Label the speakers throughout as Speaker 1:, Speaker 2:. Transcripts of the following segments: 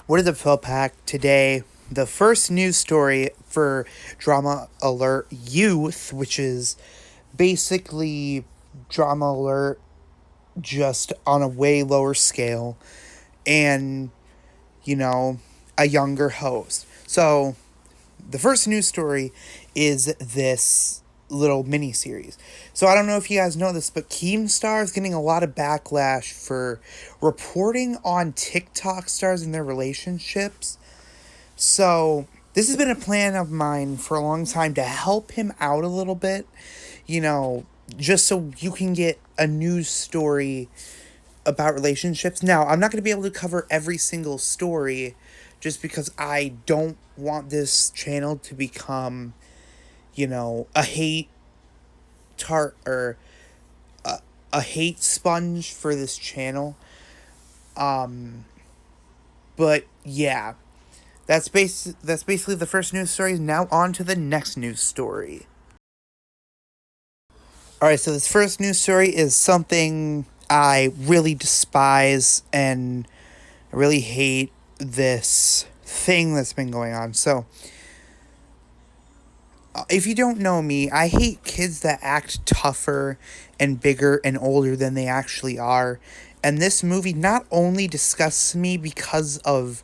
Speaker 1: What is up, Phil Pack? Today, the first news story for Drama Alert Youth, which is basically Drama Alert just on a way lower scale and, you know, a younger host. So, the first news story is this little mini series. So I don't know if you guys know this, but Keemstar is getting a lot of backlash for reporting on TikTok stars and their relationships. So this has been a plan of mine for a long time to help him out a little bit, you know, just so you can get a news story about relationships. Now, I'm not going to be able to cover every single story just because I don't want this channel to become, a hate tart or a hate sponge for this channel. But yeah, that's basically the first news story. Now on to the next news story. All right, so this first news story is something I really despise and I really hate this thing that's been going on. So, if you don't know me, I hate kids that act tougher and bigger and older than they actually are. And this movie not only disgusts me because of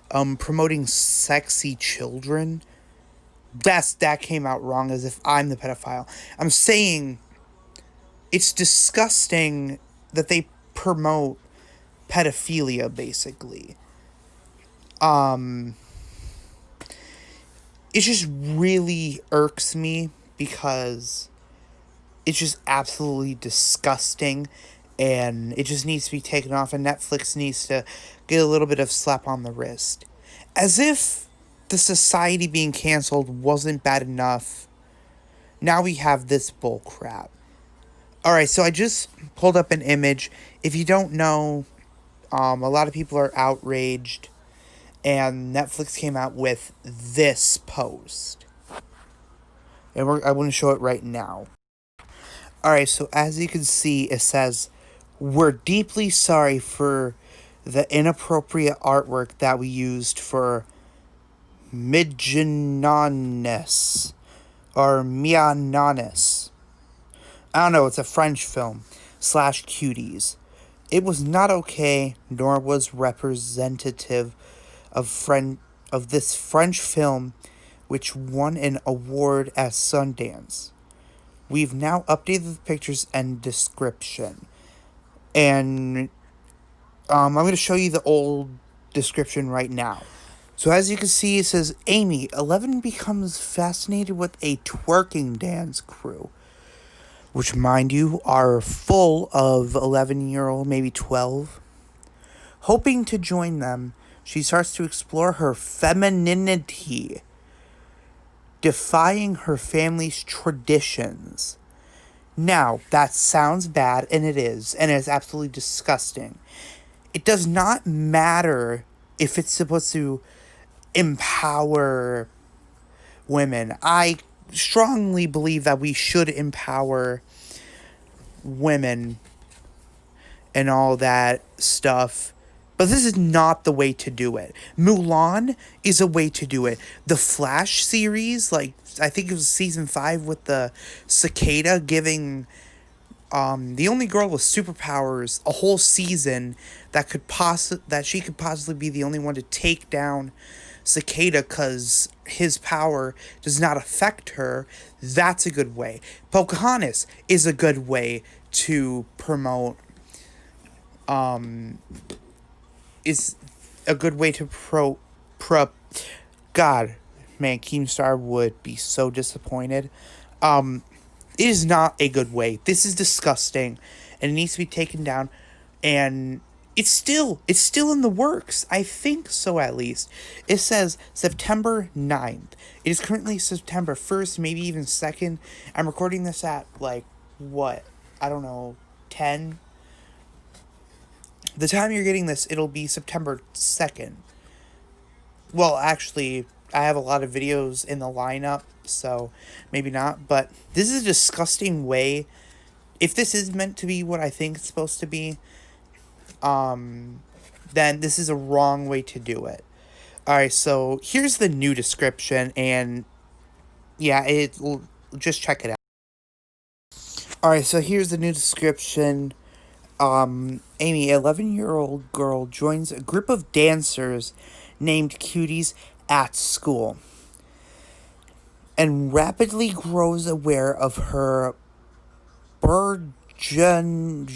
Speaker 1: promoting sexy children. That came out wrong, as if I'm the pedophile. I'm saying it's disgusting that they promote pedophilia, basically. It just really irks me because it's just absolutely disgusting and it just needs to be taken off, and Netflix needs to get a little bit of slap on the wrist. As if the society being canceled wasn't bad enough, now we have this bull crap. Alright, so I just pulled up an image. If you don't know, a lot of people are outraged, and Netflix came out with this post. And I want to show it right now. Alright, so as you can see, it says, "We're deeply sorry for the inappropriate artwork that we used for Midgenonis or Mianonis. I don't know, it's a French film, / Cuties. It was not okay, nor was representative of this French film, which won an award at Sundance. We've now updated the pictures and description." And I'm going to show you the old description right now. So as you can see, it says, "Amy, 11, becomes fascinated with a twerking dance crew," which, mind you, are full of 11-year-old, maybe 12. "Hoping to join them, she starts to explore her femininity, defying her family's traditions." Now, that sounds bad, and it is absolutely disgusting. It does not matter if it's supposed to empower women. I strongly believe that we should empower women and all that stuff. But this is not the way to do it. Mulan is a way to do it. The Flash series, like, I think it was season 5 with the cicada giving the only girl with superpowers a whole season that she could possibly be the only one to take down cicada because his power does not affect her. That's a good way. Pocahontas is a good way to promote is a good way to God, man, Keemstar would be so disappointed. It is not a good way. This is disgusting, and it needs to be taken down. And it's still in the works. I think so, at least. It says September 9th. It is currently September 1st, maybe even 2nd. I'm recording this at, like, what? I don't know, 10? The time you're getting this, it'll be September 2nd. Well, actually, I have a lot of videos in the lineup, so maybe not. But this is a disgusting way. If this is meant to be what I think it's supposed to be, then this is a wrong way to do it. Alright, so here's the new description, and yeah, just check it out. Alright, so here's the new description. Amy, 11-year-old girl, joins a group of dancers named Cuties at school and rapidly grows aware of her burgeoning.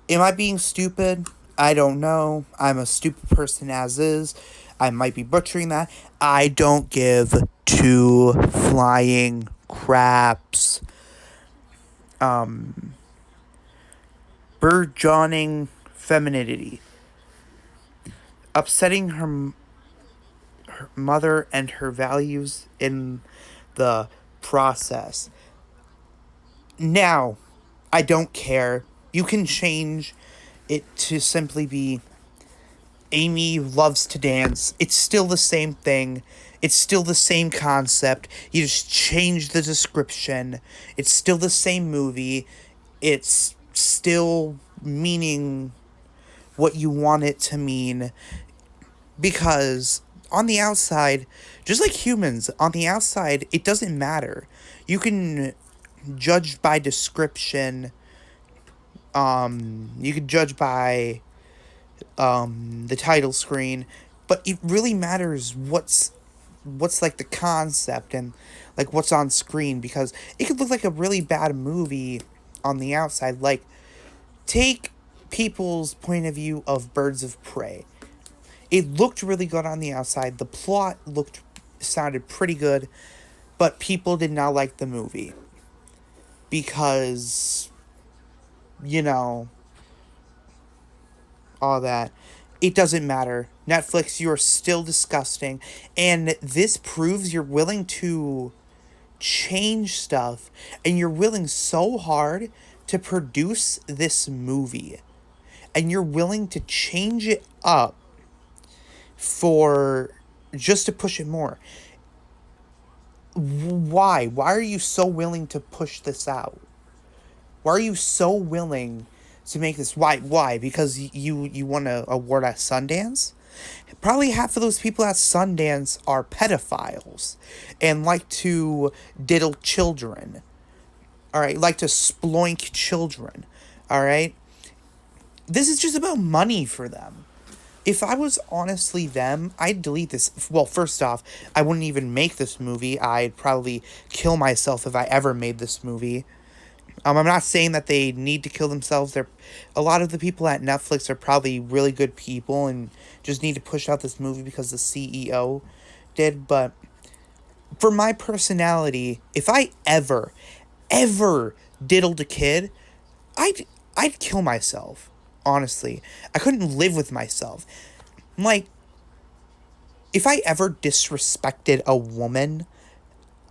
Speaker 1: Am I being stupid? I don't know. I'm a stupid person as is. I might be butchering that. I don't give two flying craps. Burgeoning femininity. Upsetting her mother and her values in the process. Now, I don't care. You can change it to simply be Amy loves to dance. It's still the same thing. It's still the same concept. You just change the description. It's still the same movie. It's still meaning what you want it to mean. Because on the outside, just like humans, on the outside, it doesn't matter. You can judge by description. You can judge by the title screen, but it really matters what's like the concept and like what's on screen, because it could look like a really bad movie on the outside. Like, take people's point of view of Birds of Prey. It looked really good on the outside. The plot sounded pretty good, but people did not like the movie because, you know, all that. It doesn't matter. Netflix, you're still disgusting. And this proves you're willing to change stuff, and you're willing so hard to produce this movie. And you're willing to change it up for just to push it more. Why? Why are you so willing to push this out? Why are you so willing to make this? Why? Because you won an award at Sundance? Probably half of those people at Sundance are pedophiles and like to diddle children. All right, like to sploink children. All right? This is just about money for them. If I was honestly them, I'd delete this. Well, first off, I wouldn't even make this movie. I'd probably kill myself if I ever made this movie. I'm not saying that they need to kill themselves. A lot of the people at Netflix are probably really good people and just need to push out this movie because the CEO did. But for my personality, if I ever diddled a kid, I'd kill myself. Honestly, I couldn't live with myself. Like, if I ever disrespected a woman,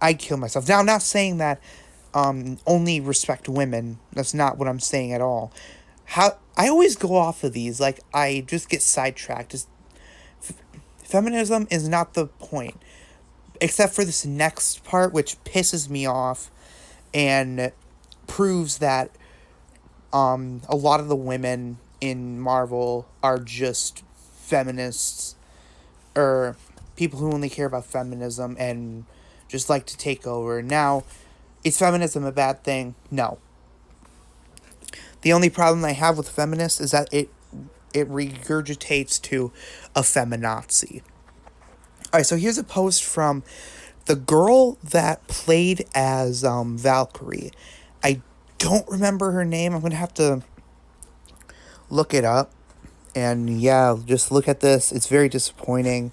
Speaker 1: I'd kill myself. Now, I'm not saying that only respect women. That's not what I'm saying at all. How I always go off of these, like, I just get sidetracked. Feminism is not the point, except for this next part, which pisses me off and proves that a lot of the women in Marvel are just feminists, or people who only care about feminism and just like to take over. Now, is feminism a bad thing? No. The only problem I have with feminists is that it regurgitates to a feminazi. Alright, so here's a post from the girl that played as Valkyrie. I don't remember her name. I'm going to have to look it up. And yeah, just look at this. It's very disappointing,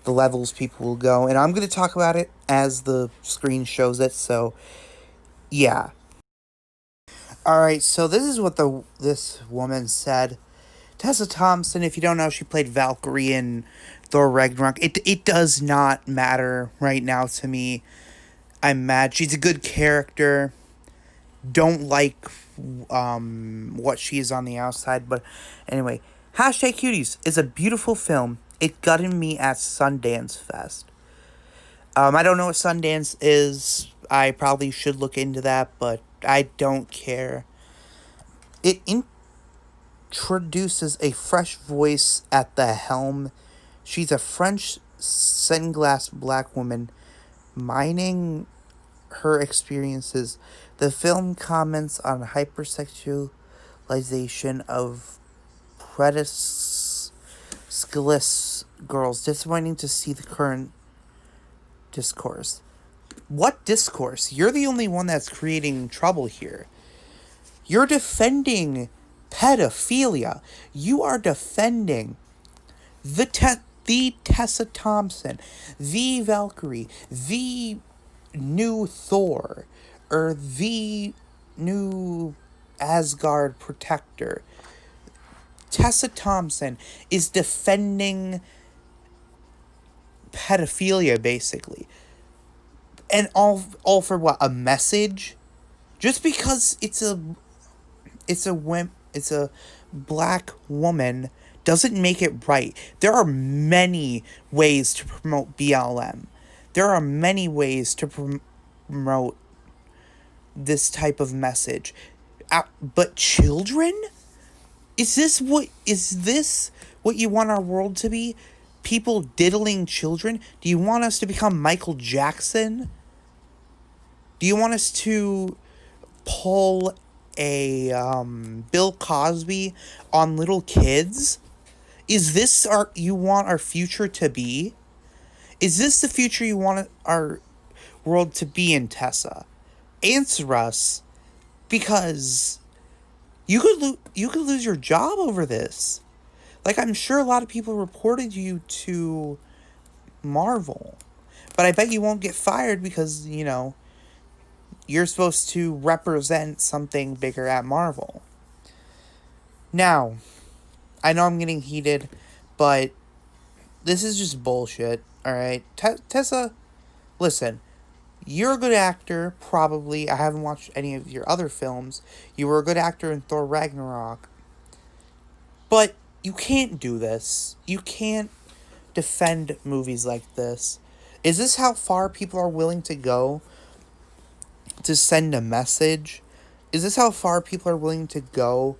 Speaker 1: the levels people will go. And I'm going to talk about it as the screen shows it. So, yeah. Alright, so this is what this woman said. Tessa Thompson, if you don't know, she played Valkyrie in Thor Ragnarok. It does not matter right now to me. I'm mad. She's a good character. Don't like what she is on the outside. But anyway, Hashtag Cuties is a beautiful film. It gutted me at Sundance Fest. I don't know what Sundance is. I probably should look into that, but I don't care. It introduces a fresh voice at the helm. She's a French sunglass black woman mining her experiences. The film comments on hypersexualization of prediscalus girls. Disappointing to see the current discourse. What discourse? You're the only one that's creating trouble here. You're defending pedophilia. You are defending the Tessa Thompson, the Valkyrie, the new Thor, or the new Asgard protector. Tessa Thompson is defending pedophilia, basically. And all for what? A message? Just because it's a black woman doesn't make it right. There are many ways to promote BLM. There are many ways to promote this type of message. But children? Is this what you want our world to be? People diddling children? Do you want us to become Michael Jackson? Do you want us to pull a Bill Cosby on little kids? Is this you want our future to be? Is this the future you want our world to be in, Tessa? Answer us, because you could lose your job over this. Like, I'm sure a lot of people reported you to Marvel, but I bet you won't get fired because, you're supposed to represent something bigger at Marvel. Now, I know I'm getting heated, but this is just bullshit, alright? Tessa, listen, you're a good actor, probably. I haven't watched any of your other films. You were a good actor in Thor Ragnarok. But you can't do this. You can't defend movies like this. Is this how far people are willing to go to send a message? Is this how far people are willing to go?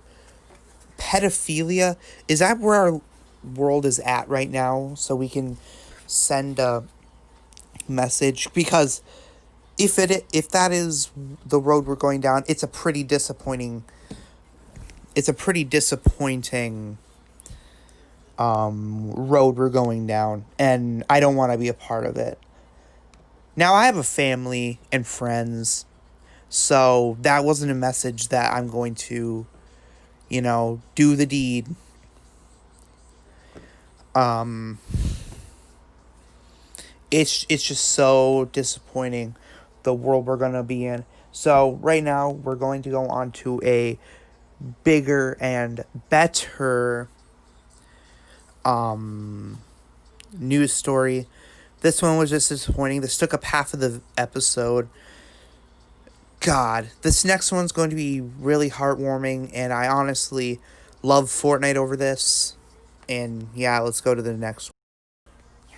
Speaker 1: Pedophilia? Is that where our world is at right now? So we can send a message? Because if that is the road we're going down, it's a pretty disappointing road we're going down, and I don't want to be a part of it. Now, I have a family and friends, so that wasn't a message that I'm going to, do the deed. It's just so disappointing, the world we're going to be in. So right now we're going to go on to a bigger and better news story. This one was just disappointing. This took up half of the episode. God, this next one's going to be really heartwarming, and I honestly love Fortnite over this. And yeah, let's go to the next one.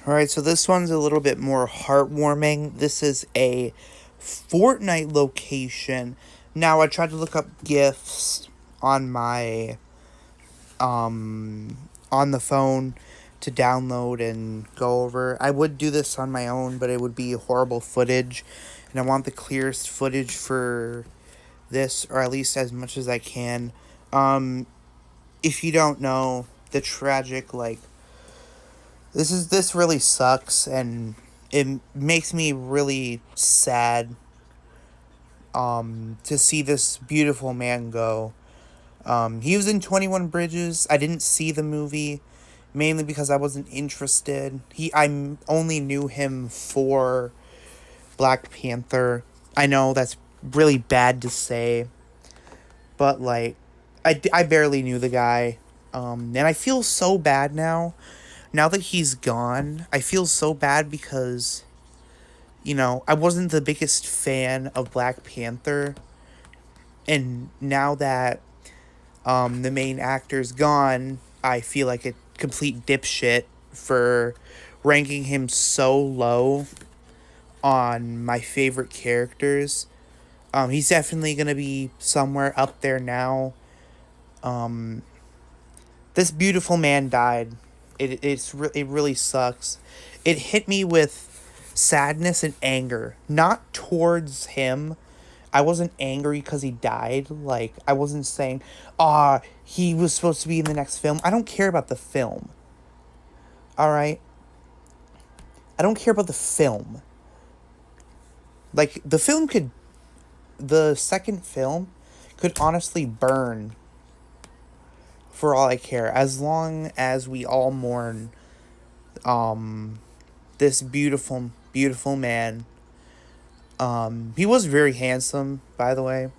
Speaker 1: Alright, so this one's a little bit more heartwarming. This is a Fortnite location. Now, I tried to look up GIFs on my on the phone to download and go over. I would do this on my own, but it would be horrible footage, and I want the clearest footage for this, or at least as much as I can. If you don't know, the tragic, this really sucks, and it makes me really sad to see this beautiful man go. He was in 21 Bridges. I didn't see the movie, mainly because I wasn't interested. I only knew him for Black Panther. I know that's really bad to say, but I barely knew the guy. And I feel so bad now. Now that he's gone, I feel so bad because, I wasn't the biggest fan of Black Panther. And now that the main actor's gone, I feel like a complete dipshit for ranking him so low on my favorite characters. He's definitely going to be somewhere up there now. This beautiful man died. It really sucks. It hit me with sadness and anger, not towards him. I wasn't angry because he died. Like, I wasn't saying, he was supposed to be in the next film. I don't care about the film. All right? I don't care about the film. Like, the second film could honestly burn for all I care. As long as we all mourn this beautiful, beautiful man. He was very handsome, by the way.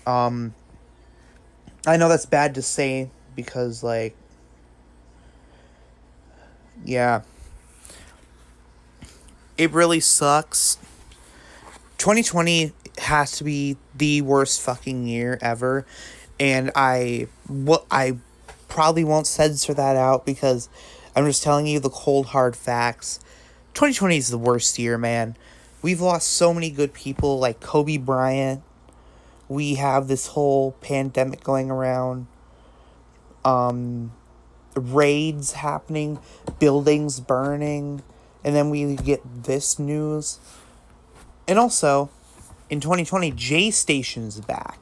Speaker 1: Um, I know that's bad to say because, like, yeah, it really sucks. 2020 has to be the worst fucking year ever, and I probably won't censor that out because I'm just telling you the cold hard facts. 2020 is the worst year, man. We've lost so many good people like Kobe Bryant. We have this whole pandemic going around. Raids happening, buildings burning, and then we get this news. And also, in 2020, J Station's back,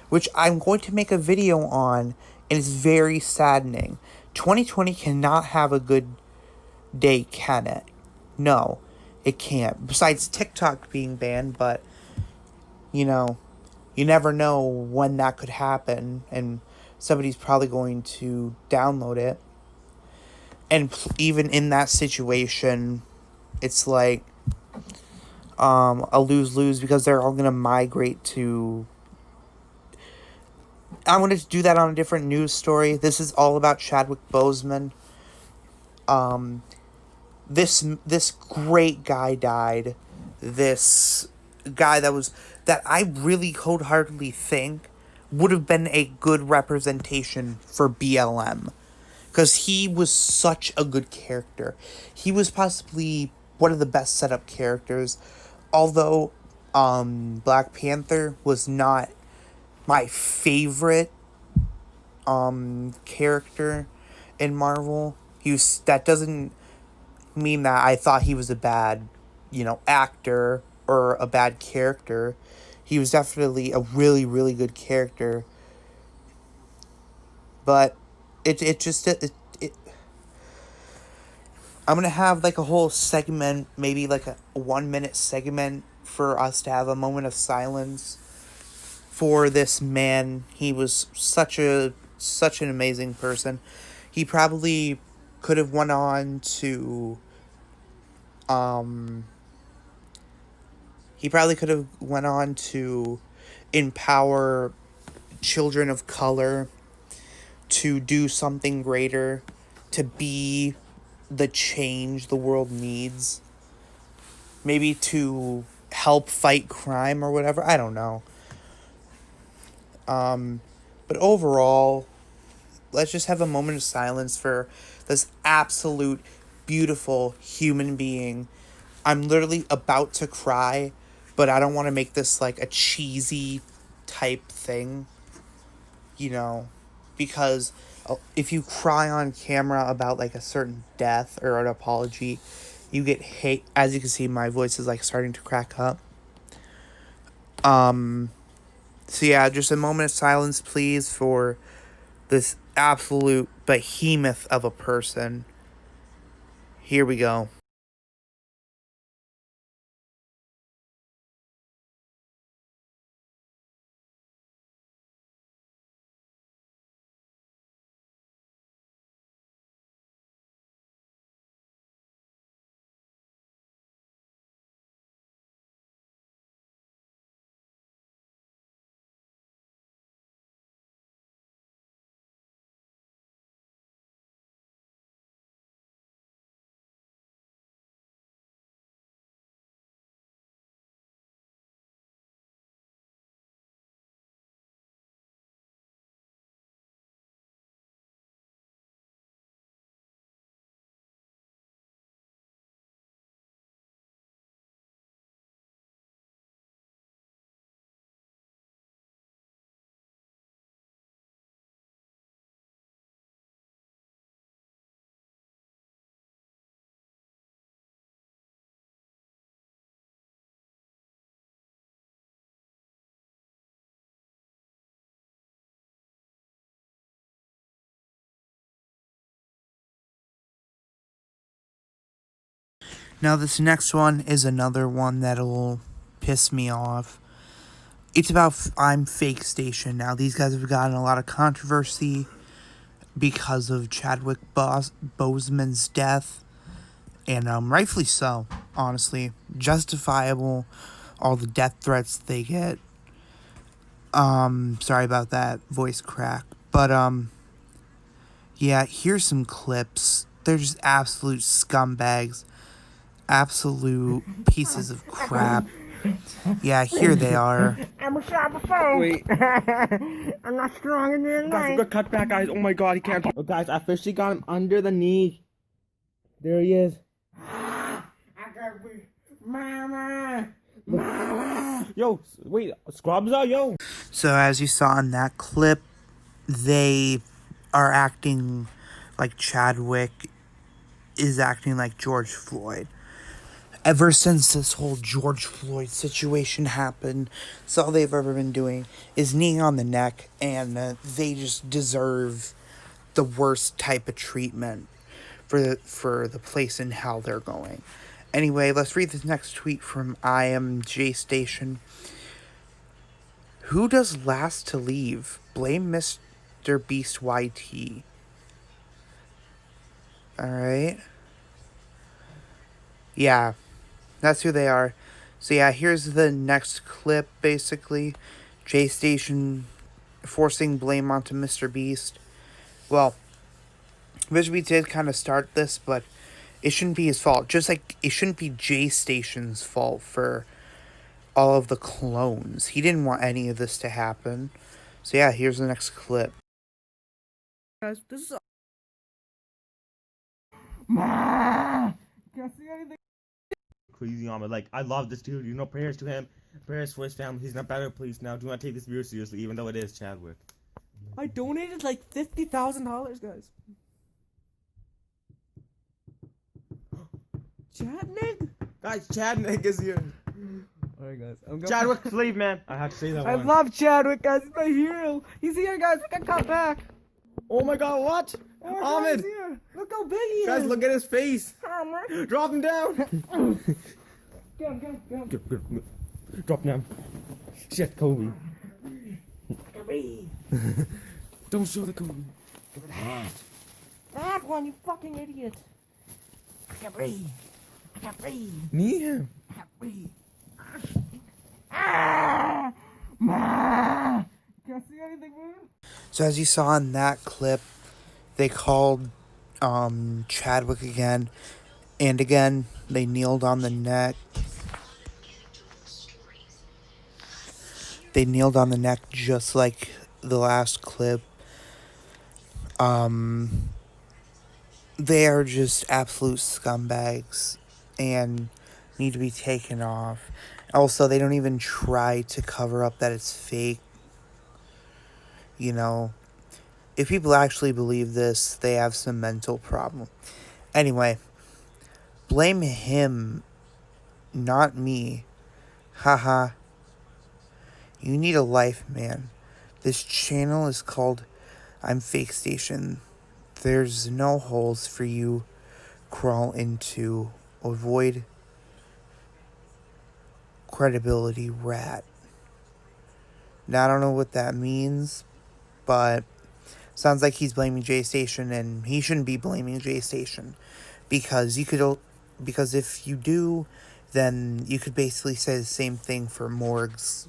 Speaker 1: which I'm going to make a video on, and it's very saddening. 2020 cannot have a good day, can it? No, it can't. Besides TikTok being banned, but, you know, you never know when that could happen, and somebody's probably going to download it. And even in that situation, it's like a lose-lose because they're all going to migrate to... I'm going to do that on a different news story. This is all about Chadwick Boseman. This great guy died. This guy that I really wholeheartedly think would have been a good representation for BLM. Because he was such a good character. He was possibly one of the best setup characters. Although Black Panther was not my favorite character in Marvel. That doesn't mean that I thought he was a bad, actor or a bad character. He was definitely a really, really good character. But it just it I'm gonna have like a whole segment, maybe like a 1 minute segment for us to have a moment of silence for this man. He was such an amazing person. He probably could have went on to um he probably could have went on to empower children of color to do something greater, to be the change the world needs. Maybe to help fight crime or whatever. I don't know. But overall, let's just have a moment of silence for this absolute beautiful human being. I'm literally about to cry, but I don't want to make this like a cheesy type thing, you know, because if you cry on camera about like a certain death or an apology, you get hate. As you can see, my voice is like starting to crack up. So yeah, just a moment of silence, please, for this absolute behemoth of a person. Here we go. Now, this next one is another one that'll piss me off. It's about Imfakestation. Now, these guys have gotten a lot of controversy because of Chadwick Boseman's death, and rightfully so, honestly. Justifiable, all the death threats they get. Sorry about that voice crack. But, yeah, here's some clips. They're just absolute scumbags. Absolute pieces of crap. Yeah, here they are.
Speaker 2: I'm a shot before. Wait. I'm not strong in the night. Guys, we're gonna cut back, guys. Oh my god, he can't. Oh, guys, I officially got him under the knee. There he is. I got Mama! Mama! Yo, wait, scrubs out, yo.
Speaker 1: So, as you saw in that clip, they are acting like Chadwick is acting like George Floyd. Ever since this whole George Floyd situation happened, that's all they've ever been doing is kneeing on the neck, and they just deserve the worst type of treatment for the place and how they're going. Anyway, let's read this next tweet from Imfakestation. Who does last to leave? Blame Mr. Beast YT. Alright. Yeah. That's who they are. So yeah, here's the next clip, basically. J-Station forcing blame onto Mr. Beast. Well, Mr. Beast did kind of start this, but it shouldn't be his fault. Just like it shouldn't be J-Station's fault for all of the clones. He didn't want any of this to happen. So yeah, here's the next clip.
Speaker 2: Guys, this is Ma! Can't see anything. Crazy on me. Like, I love this dude. You know, prayers to him. Prayers for his family. He's not better, please. Now, do not take this video seriously, even though it is Chadwick. I donated like $50,000, guys. Chadwick? Guys, Chadwick is here. Alright, guys. Chadwick, slave man. I have to say that one. I love Chadwick, guys. He's my hero. He's here, guys. We can cut back. Oh my god, what? Oh, Ahmed! Look how big he is! Guys, look at his face! Drop him down! Get him. Drop him down. Shit, Kobe. Kobe! Don't show the Kobe. Give it that. That one, you fucking idiot. I can't breathe. I can't breathe. Me? I can't breathe. Ah! Ma! Can't see anything, man.
Speaker 1: So as you saw in that clip, they called Chadwick again, and again, they kneeled on the neck. They kneeled on the neck just like the last clip. They are just absolute scumbags and need to be taken off. Also, they don't even try to cover up that it's fake. You know, if people actually believe this, they have some mental problem. Anyway, blame him, not me. Haha. You need a life, man. This channel is called Imfakestation. There's no holes for you crawl into. Avoid credibility rat. Now, I don't know what that means, but sounds like he's blaming J-Station, and he shouldn't be blaming J-Station, because if you do, then you could basically say the same thing for Morgs.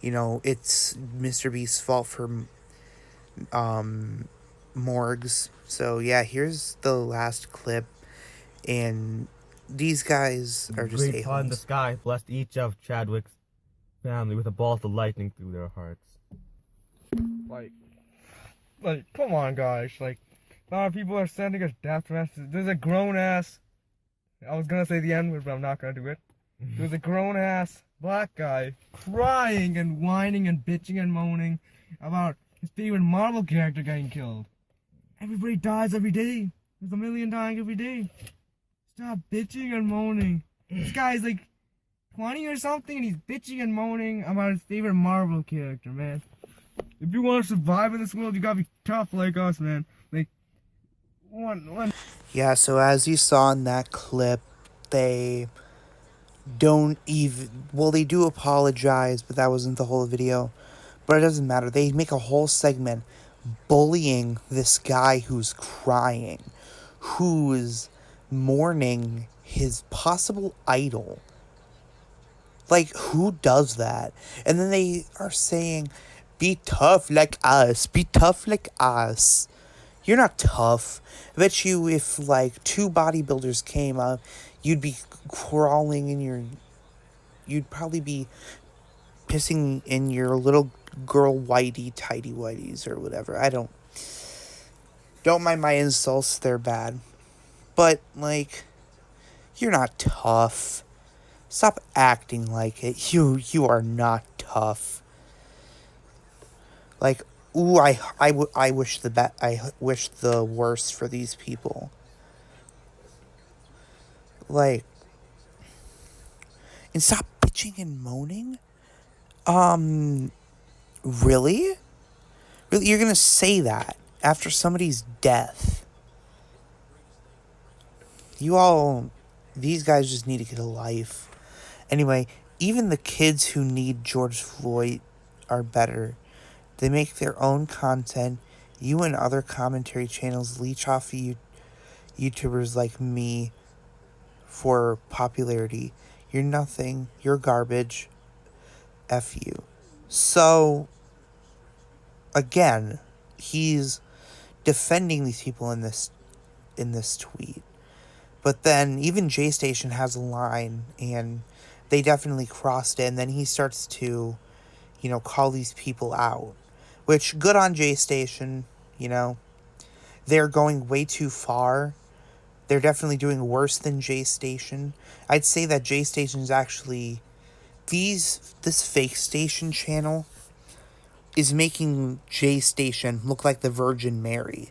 Speaker 1: You know, it's Mr. Beast's fault for Morgs. So yeah, here's the last clip, and these guys are just
Speaker 2: great God in the sky blessed each of Chadwick's family with a bolt of lightning through their hearts. Like, come on, guys. Like, a lot of people are sending us death messages. There's a grown-ass... I was gonna say the N-word, but I'm not gonna do it. There's a grown-ass black guy crying and whining and bitching and moaning about his favorite Marvel character getting killed. Everybody dies every day. There's a million dying every day. Stop bitching and moaning. This guy's like 20 or something, and he's bitching and moaning about his favorite Marvel character, man. If you want to survive in this world, you gotta be tough like us, man. Like, one.
Speaker 1: Yeah, so as you saw in that clip, they don't even, well, they do apologize, but that wasn't the whole video. But it doesn't matter. They make a whole segment bullying this guy who's crying, who's mourning his possible idol. Like, who does that? And then they are saying, be tough like us. Be tough like us. You're not tough. I bet you if, like, two bodybuilders came up, you'd be crawling in your... You'd probably be pissing in your little girl whitey tidy whities or whatever. Don't mind my insults, they're bad. But, like, you're not tough. Stop acting like it. You are not tough. Like, ooh, I wish I wish the worst for these people. Like, and stop bitching and moaning? Really? Really, you're gonna say that after somebody's death? These guys just need to get a life. Anyway, even the kids who need George Floyd are better. They make their own content. You and other commentary channels leech off of YouTubers like me for popularity. You're nothing. You're garbage. F you. So, again, he's defending these people in this tweet. But then even J-Station has a line, and they definitely crossed it, and then he starts to, call these people out. Which, good on J-Station, They're going way too far. They're definitely doing worse than J-Station. I'd say that J-Station is actually... This fake station channel is making J-Station look like the Virgin Mary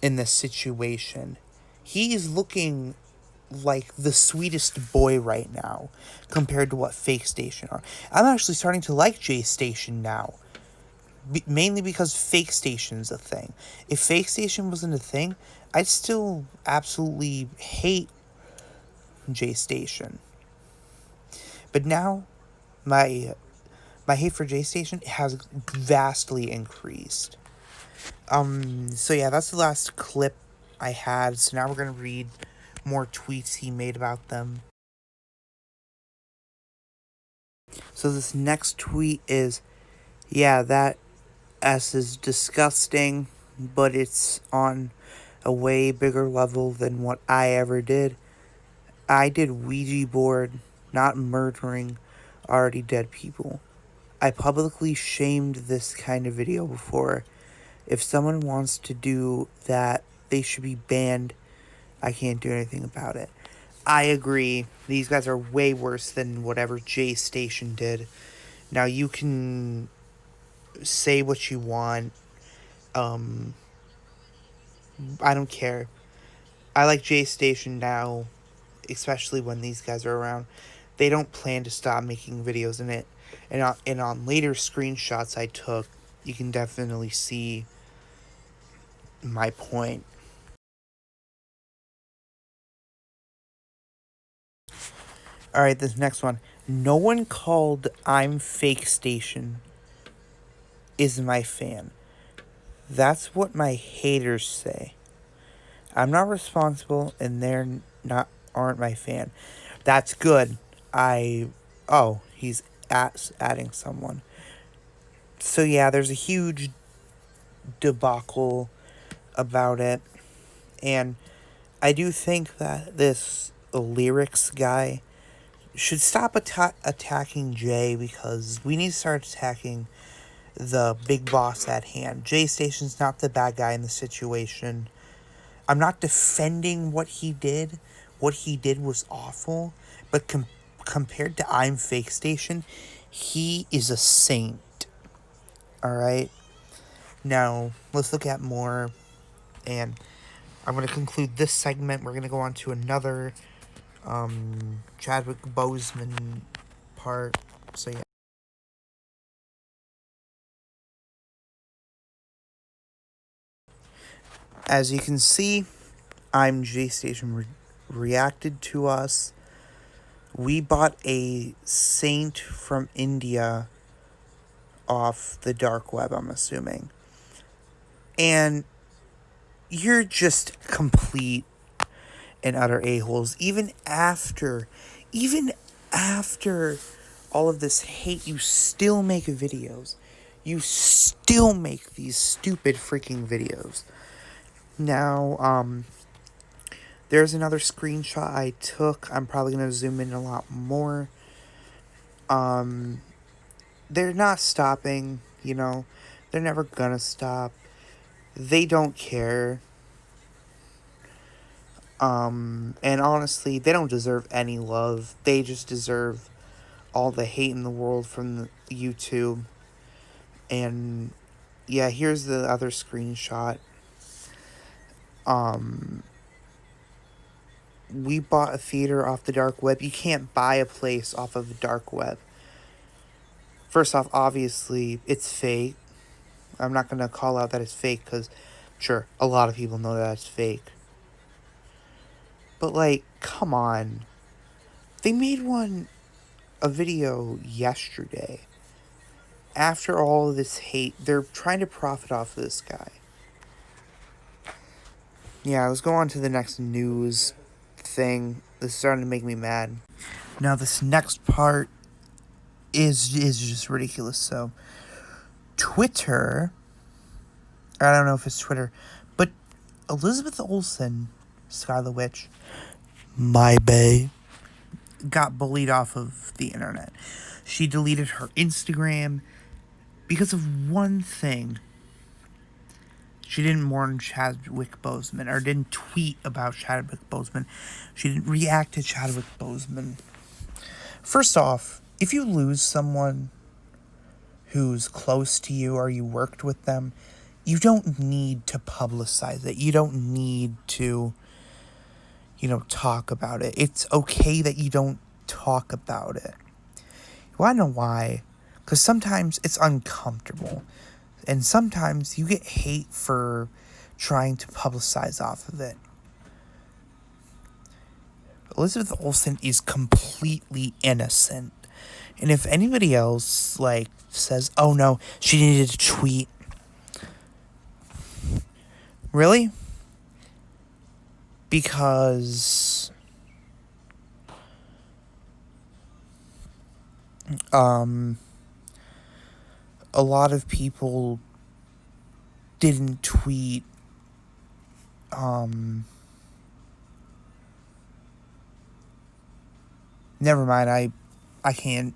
Speaker 1: in this situation. He's looking like the sweetest boy right now compared to what Fake Station are. I'm actually starting to like J Station now. Mainly because Fake Station's a thing. If Fake Station wasn't a thing, I'd still absolutely hate J Station. But now, my hate for J Station has vastly increased. So yeah, that's the last clip I had. So now we're gonna read more tweets he made about them. So this next tweet is, yeah, that S is disgusting, but it's on a way bigger level than what I ever did. I did Ouija board, not murdering already dead people. I publicly shamed this kind of video before. If someone wants to do that, they should be banned. I can't do anything about it. I agree. These guys are way worse than whatever J Station did. Now, you can say what you want. I don't care. I like J Station now, especially when these guys are around. They don't plan to stop making videos in it. And on later screenshots I took, you can definitely see my point. Alright, this next one. No one called Imfakestation is my fan. That's what my haters say. I'm not responsible, and aren't my fan. That's good. He's adding someone. So yeah, there's a huge debacle about it, and I do think that this lyrics guy should stop attacking Jay, because we need to start attacking the big boss at hand. J Station's not the bad guy in the situation. I'm not defending what he did. What he did was awful, but compared to Imfakestation, he is a saint. Alright? Now, let's look at more, and I'm going to conclude this segment. We're going to go on to another Chadwick Boseman part. So yeah. As you can see, I'm J Station reacted to us. We bought a saint from India off the dark web, I'm assuming. And you're just complete and utter a-holes. Even after all of this hate, you still make videos. You still make these stupid freaking videos. Now, there's another screenshot I took. I'm probably going to zoom in a lot more. They're not stopping, you know. They're never going to stop. They don't care. And honestly, they don't deserve any love. They just deserve all the hate in the world from YouTube. And yeah, here's the other screenshot. We bought a theater off the dark web. You can't buy a place off of the dark web. First off, obviously, it's fake. I'm not going to call out that it's fake because, sure, a lot of people know that it's fake. But, like, come on. They made a video yesterday. After all of this hate, they're trying to profit off of this guy. Yeah, let's go on to the next news thing. This is starting to make me mad. Now, this next part is just ridiculous. So, Twitter, I don't know if it's Twitter, but Elizabeth Olsen, Skylar Witch, my bae, got bullied off of the internet. She deleted her Instagram because of one thing. She didn't warn Chadwick Boseman, or didn't tweet about Chadwick Boseman. She didn't react to Chadwick Boseman. First off, if you lose someone who's close to you or you worked with them, you don't need to publicize it. You don't need to, talk about it. It's okay that you don't talk about it. You want to know why? Because sometimes it's uncomfortable. And sometimes you get hate for trying to publicize off of it. Elizabeth Olsen is completely innocent. And if anybody else, says, oh no, she needed to tweet. Really? Because a lot of people didn't tweet never mind, I couldn't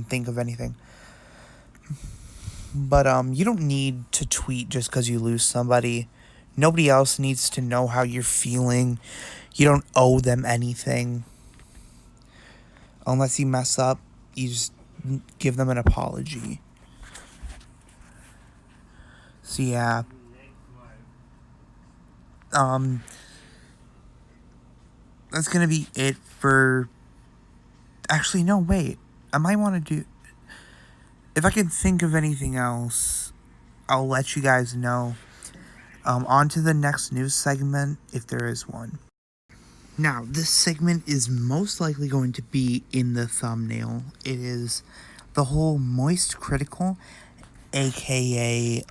Speaker 1: think of anything. But you don't need to tweet just because you lose somebody. Nobody else needs to know how you're feeling. You don't owe them anything. Unless you mess up, you just give them an apology. So yeah. That's gonna be it for... Actually, no, wait. I might want to do... If I can think of anything else, I'll let you guys know. On to the next news segment, if there is one. Now, this segment is most likely going to be in the thumbnail. It is the whole Moist Critical, aka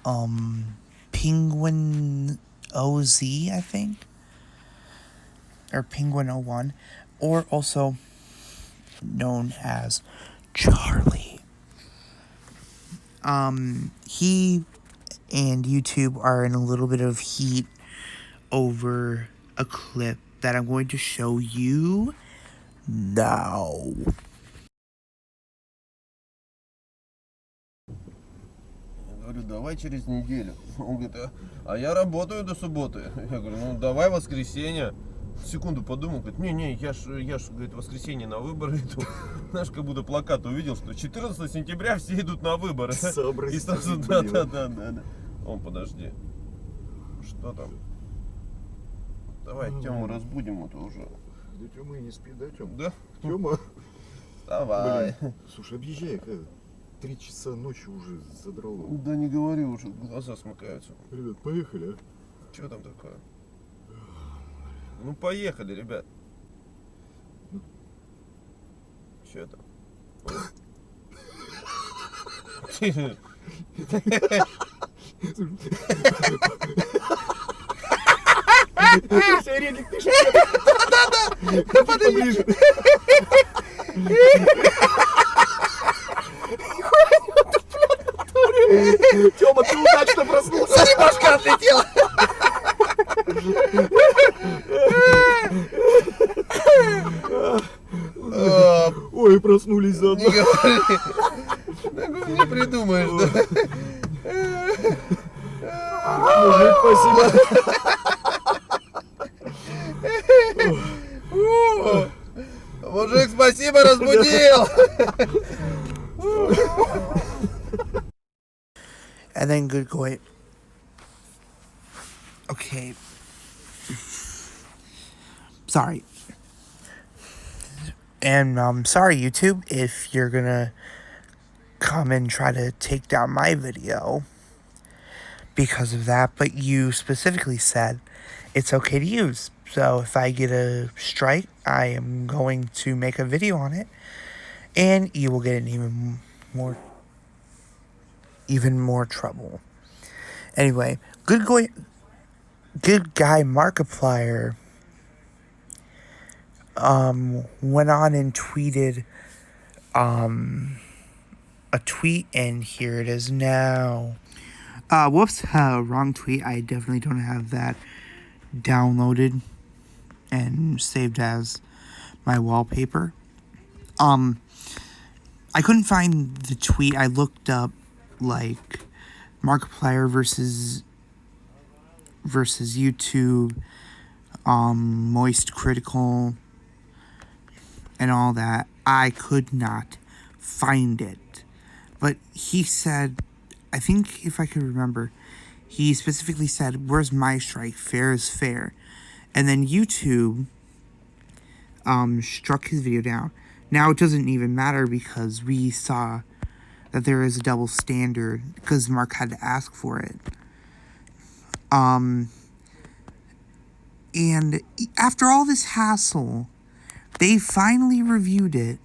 Speaker 1: Penguin OZ, I think, or Penguin 01, or also known as Charlie. He and YouTube are in a little bit of heat over a clip that I'm going to show you now.
Speaker 3: Я говорю, давай через неделю. Он говорит, а я работаю до субботы. Я говорю, ну давай воскресенье. Секунду подумал, говорит, не, я ж, говорит, воскресенье на выборы иду. Знаешь, как будто плакат увидел, что 14 сентября все идут на выборы. И сразу, да. Он, подожди. Что там? Давай Тему разбудим, это уже.
Speaker 4: Да Тёма и не спит, да, Тёма?
Speaker 3: Да?
Speaker 4: Тёма?
Speaker 3: Давай.
Speaker 4: Блин, слушай, объезжай, 3 часа ночи уже задрало.
Speaker 3: Да не говори уже, глаза смыкаются.
Speaker 4: Ребят, поехали, а?
Speaker 3: Что там такое? Ну, поехали, ребят. Че там?
Speaker 2: Середик, ты что? Да подожди. Тёма, ты удачно проснулся.
Speaker 1: Смотри, башка отлетела.
Speaker 4: Ой, проснулись
Speaker 3: Не
Speaker 4: заодно.
Speaker 3: говори. Такого не придумаешь, да?
Speaker 4: Мужик, спасибо.
Speaker 3: Мужик, спасибо, разбудил.
Speaker 1: And then good going. Okay. Sorry. And sorry YouTube if you're gonna come and try to take down my video because of that, but you specifically said it's okay to use. So if I get a strike, I am going to make a video on it, and you will get in even more trouble. Anyway, good guy Markiplier went on and tweeted a tweet, and here it is now. Whoops, wrong tweet. I definitely don't have that downloaded and saved as my wallpaper. I couldn't find the tweet. I looked up like Markiplier versus YouTube, Moist Critical, and all that. I could not find it. But he said, I think if I could remember, he specifically said, "Where's my strike? Fair is fair." And then YouTube struck his video down. Now it doesn't even matter because we saw that there is a double standard because Mark had to ask for it. And after all this hassle, they finally reviewed it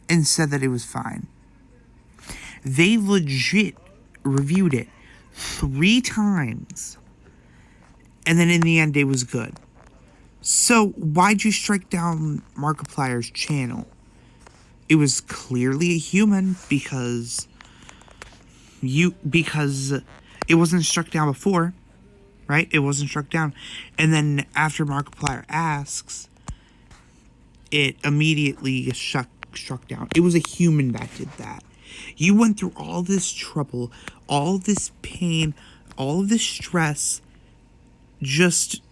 Speaker 1: and said that it was fine. They legit reviewed it 3 times. And then in the end, it was good. So why'd you strike down Markiplier's channel? It was clearly a human because it wasn't struck down before, right? It wasn't struck down. And then after Markiplier asks, it immediately struck down. It was a human that did that. You went through all this trouble, all this pain, all this stress just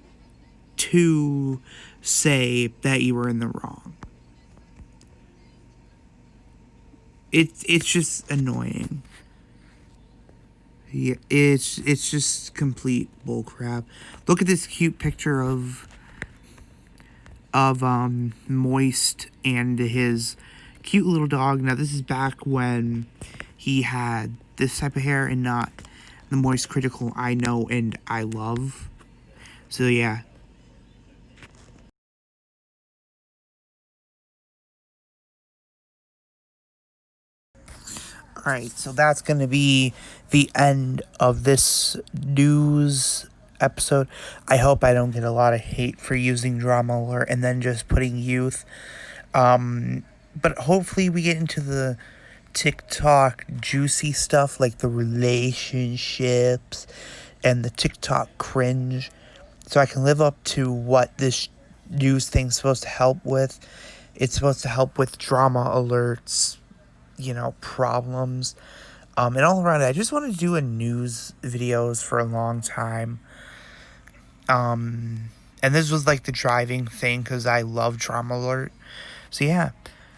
Speaker 1: to say that you were in the wrong. It's just annoying. Yeah, it's just complete bullcrap. Look at this cute picture of Moist and his cute little dog. Now this is back when he had this type of hair and not the Moist Critical I know and I love. So yeah. Alright, so that's going to be the end of this news episode. I hope I don't get a lot of hate for using Drama Alert and then just putting youth. But hopefully we get into the TikTok juicy stuff like the relationships and the TikTok cringe. So I can live up to what this news thing's supposed to help with. It's supposed to help with drama alerts, problems. And all around it, I just wanted to do a news videos for a long time. And this was like the driving thing because I love Drama Alert. So yeah,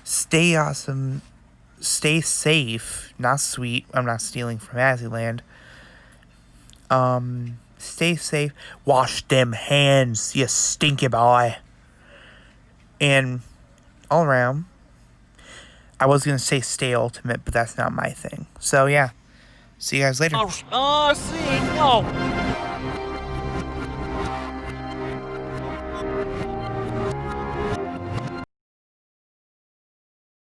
Speaker 1: stay awesome, stay safe, not sweet. I'm not stealing from Azzyland. Stay safe. Wash them hands, you stinky boy. And all around, I was going to say stay ultimate, but that's not my thing. So, yeah. See you guys later.
Speaker 5: Oh, see, no.